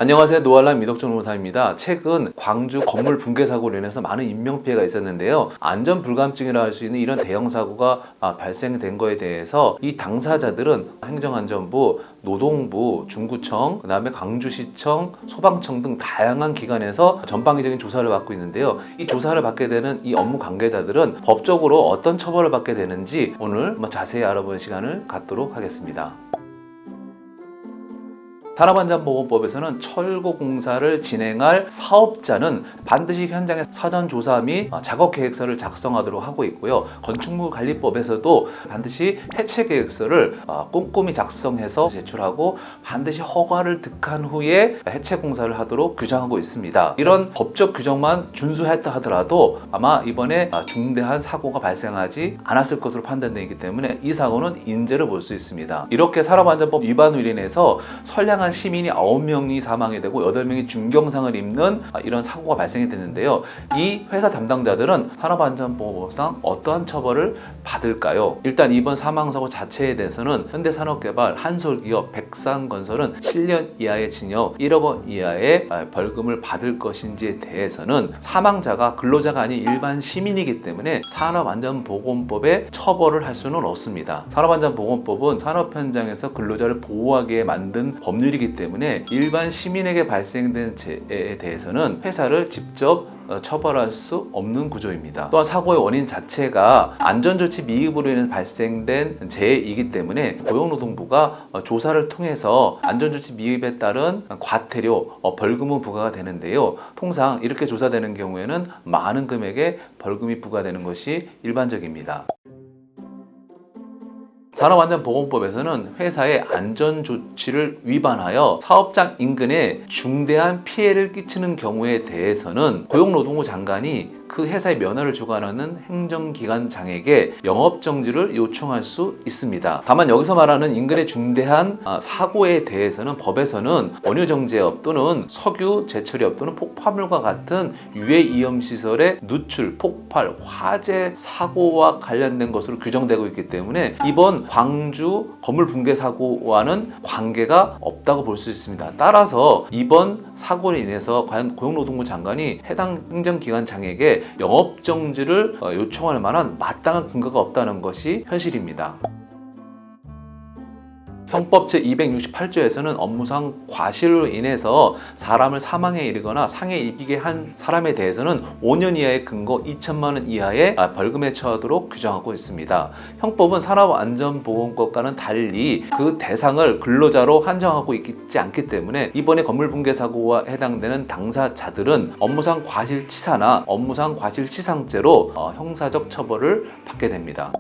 안녕하세요. 노알람 민덕정 노무사입니다. 최근 광주 건물 붕괴 사고로 인해서 많은 인명피해가 있었는데요. 안전 불감증이라 할 수 있는 이런 대형 사고가 발생된 거에 대해서 이 당사자들은 행정안전부, 노동부, 중구청, 그다음에 광주시청, 소방청 등 다양한 기관에서 전방위적인 조사를 받고 있는데요. 이 조사를 받게 되는 이 업무 관계자들은 법적으로 어떤 처벌을 받게 되는지 오늘 자세히 알아보는 시간을 갖도록 하겠습니다. 산업안전보건법에서는 철거 공사를 진행할 사업자는 반드시 현장에 사전 조사 및 작업 계획서를 작성하도록 하고 있고요. 건축물관리법에서도 반드시 해체 계획서를 꼼꼼히 작성해서 제출하고 반드시 허가를 득한 후에 해체 공사를 하도록 규정하고 있습니다. 이런 법적 규정만 준수했다 하더라도 아마 이번에 중대한 사고가 발생하지 않았을 것으로 판단되기 때문에 이 사고는 인재를 볼 수 있습니다. 이렇게 산업안전법 위반으로 인해서 선량한 시민이 9명이 사망이 되고 8명이 중경상을 입는 이런 사고가 발생이 됐는데요. 이 회사 담당자들은 산업안전보건법상 어떠한 처벌을 받을까요? 일단 이번 사망사고 자체에 대해서는 현대산업개발, 한솔기업, 백상건설은 7년 이하의 징역, 1억 원 이하의 벌금을 받을 것인지에 대해서는 사망자가 근로자가 아닌 일반 시민이기 때문에 산업안전보건법에 처벌을 할 수는 없습니다. 산업안전보건법은 산업 현장에서 근로자를 보호하기 위해 만든 법률이기 때문에 일반 시민에게 발생된 재해에 대해서는 회사를 직접 처벌할 수 없는 구조입니다. 또한 사고의 원인 자체가 안전조치 미흡으로 인해 발생된 재해이기 때문에 고용노동부가 조사를 통해서 안전조치 미흡에 따른 과태료, 벌금은 부과가 되는데요. 통상 이렇게 조사되는 경우에는 많은 금액의 벌금이 부과되는 것이 일반적입니다. 산업안전보건법에서는 회사의 안전조치를 위반하여 사업장 인근에 중대한 피해를 끼치는 경우에 대해서는 고용노동부 장관이 그 회사의 면허를 주관하는 행정기관장에게 영업정지를 요청할 수 있습니다. 다만 여기서 말하는 인근의 중대한 사고에 대해서는 법에서는 원유정제업 또는 석유 제철업 또는 폭파물과 같은 유해이염시설의 누출, 폭발, 화재 사고와 관련된 것으로 규정되고 있기 때문에 이번 광주 건물 붕괴 사고와는 관계가 없다고 볼 수 있습니다. 따라서 이번 사고로 인해서 과연 고용노동부 장관이 해당 행정기관장에게 영업정지를 요청할 만한 마땅한 근거가 없다는 것이 현실입니다. 형법 제268조에서는 업무상 과실로 인해서 사람을 사망에 이르거나 상해 입히게 한 사람에 대해서는 5년 이하의 금고 2천만 원 이하의 벌금에 처하도록 규정하고 있습니다. 형법은 산업안전보건법과는 달리 그 대상을 근로자로 한정하고 있지 않기 때문에 이번에 건물 붕괴 사고와 해당되는 당사자들은 업무상 과실치사나 업무상 과실치상죄로 형사적 처벌을 받게 됩니다.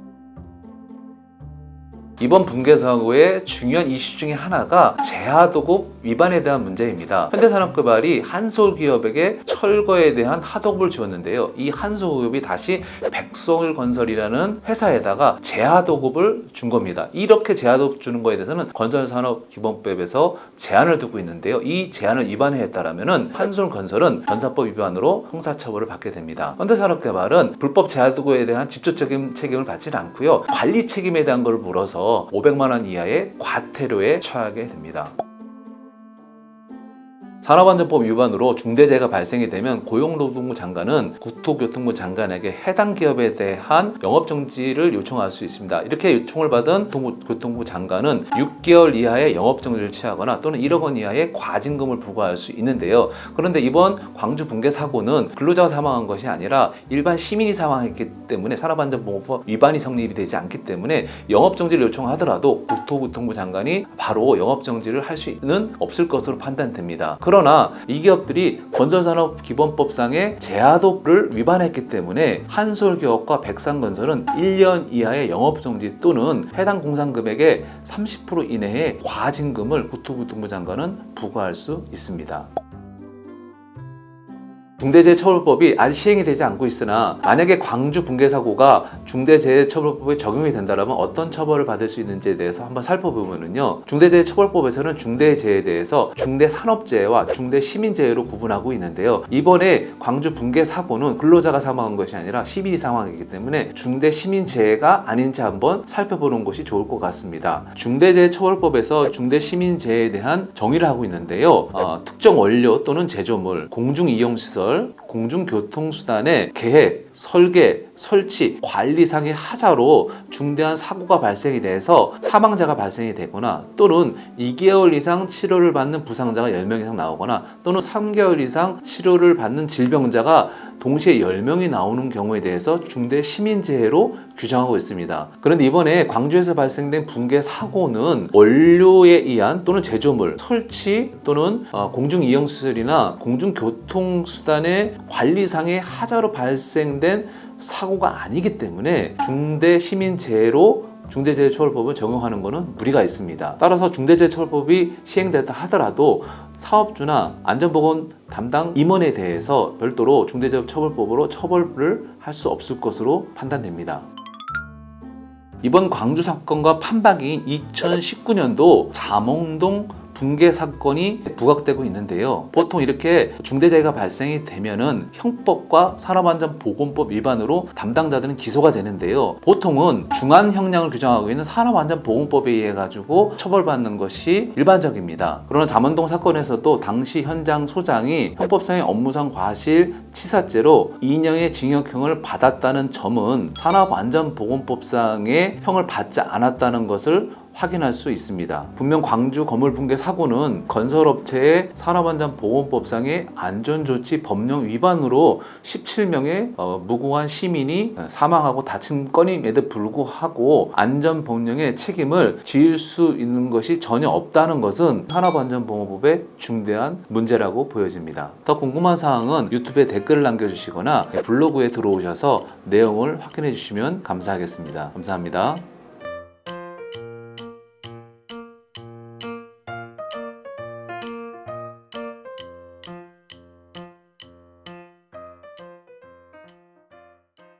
이번 붕괴 사고의 중요한 이슈 중에 하나가 제하도급 위반에 대한 문제입니다. 현대산업개발이 한솔기업에게 철거에 대한 하도급을 주었는데요. 이 한솔기업이 다시 백솔건설이라는 회사에다가 제하도급을 준 겁니다. 이렇게 제하도급 주는 거에 대해서는 건설산업기본법에서 제한을 두고 있는데요. 이 제한을 위반했다라면 한솔건설은 건사법 위반으로 형사처벌을 받게 됩니다. 현대산업개발은 불법 제하도급에 대한 직접적인 책임을 받지는 않고요. 관리 책임에 대한 걸 물어서 500만 원 이하의 과태료에 처하게 됩니다. 산업안전법 위반으로 중대재해가 발생이 되면 고용노동부 장관은 국토교통부 장관에게 해당 기업에 대한 영업정지를 요청할 수 있습니다. 이렇게 요청을 받은 교통부 장관은 6개월 이하의 영업정지를 취하거나 또는 1억 원 이하의 과징금을 부과할 수 있는데요. 그런데 이번 광주 붕괴 사고는 근로자가 사망한 것이 아니라 일반 시민이 사망했기 때문에 산업안전보건법 위반이 성립이 되지 않기 때문에 영업정지를 요청하더라도 국토교통부 장관이 바로 영업정지를 할 수는 없을 것으로 판단됩니다. 그러나 이 기업들이 건설산업기본법상의 제하도를 위반했기 때문에 한솔기업과 백상건설은 1년 이하의 영업정지 또는 해당 공상금액의 30% 이내의 과징금을 국토교통부 장관은 부과할 수 있습니다. 중대재해처벌법이 아직 시행이 되지 않고 있으나 만약에 광주 붕괴 사고가 중대재해처벌법에 적용이 된다면 어떤 처벌을 받을 수 있는지에 대해서 한번 살펴보면요. 중대재해처벌법에서는 중대재해에 대해서 중대산업재해와 중대시민재해로 구분하고 있는데요. 이번에 광주 붕괴 사고는 근로자가 사망한 것이 아니라 시민이 사망이기 때문에 중대시민재해가 아닌지 한번 살펴보는 것이 좋을 것 같습니다. 중대재해처벌법에서 중대시민재해에 대한 정의를 하고 있는데요. 특정 원료 또는 제조물, 공중이용시설, 공중교통수단의 계획, 설계, 설치, 관리상의 하자로 중대한 사고가 발생이 돼서 사망자가 발생이 되거나 또는 2개월 이상 치료를 받는 부상자가 10명 이상 나오거나 또는 3개월 이상 치료를 받는 질병자가 동시에 10명이 나오는 경우에 대해서 중대시민재해로 규정하고 있습니다. 그런데 이번에 광주에서 발생된 붕괴 사고는 원료에 의한 또는 제조물, 설치 또는 공중이용시설이나 공중교통수단의 관리상의 하자로 발생된 사고가 아니기 때문에 중대시민재해로 중대재해처벌법을 적용하는 것은 무리가 있습니다. 따라서 중대재해처벌법이 시행됐다 하더라도 사업주나 안전보건 담당 임원에 대해서 별도로 중대재해처벌법으로 처벌을 할 수 없을 것으로 판단됩니다. 이번 광주 사건과 판박이인 2019년도 잠원동 붕괴 사건이 부각되고 있는데요. 보통 이렇게 중대재해가 발생이 되면은 형법과 산업안전보건법 위반으로 담당자들은 기소가 되는데요. 보통은 중한 형량을 규정하고 있는 산업안전보건법에 의해 가지고 처벌받는 것이 일반적입니다. 그러나 잠원동 사건에서도 당시 현장 소장이 형법상의 업무상 과실치사죄로 2년의 징역형을 받았다는 점은 산업안전보건법상의 형을 받지 않았다는 것을 확인할 수 있습니다. 분명 광주 건물 붕괴 사고는 건설업체의 산업안전보건법상의 안전조치 법령 위반으로 17명의 무고한 시민이 사망하고 다친 건임에도 불구하고 안전법령의 책임을 지을 수 있는 것이 전혀 없다는 것은 산업안전보건법의 중대한 문제라고 보여집니다. 더 궁금한 사항은 유튜브에 댓글을 남겨주시거나 블로그에 들어오셔서 내용을 확인해 주시면 감사하겠습니다. 감사합니다.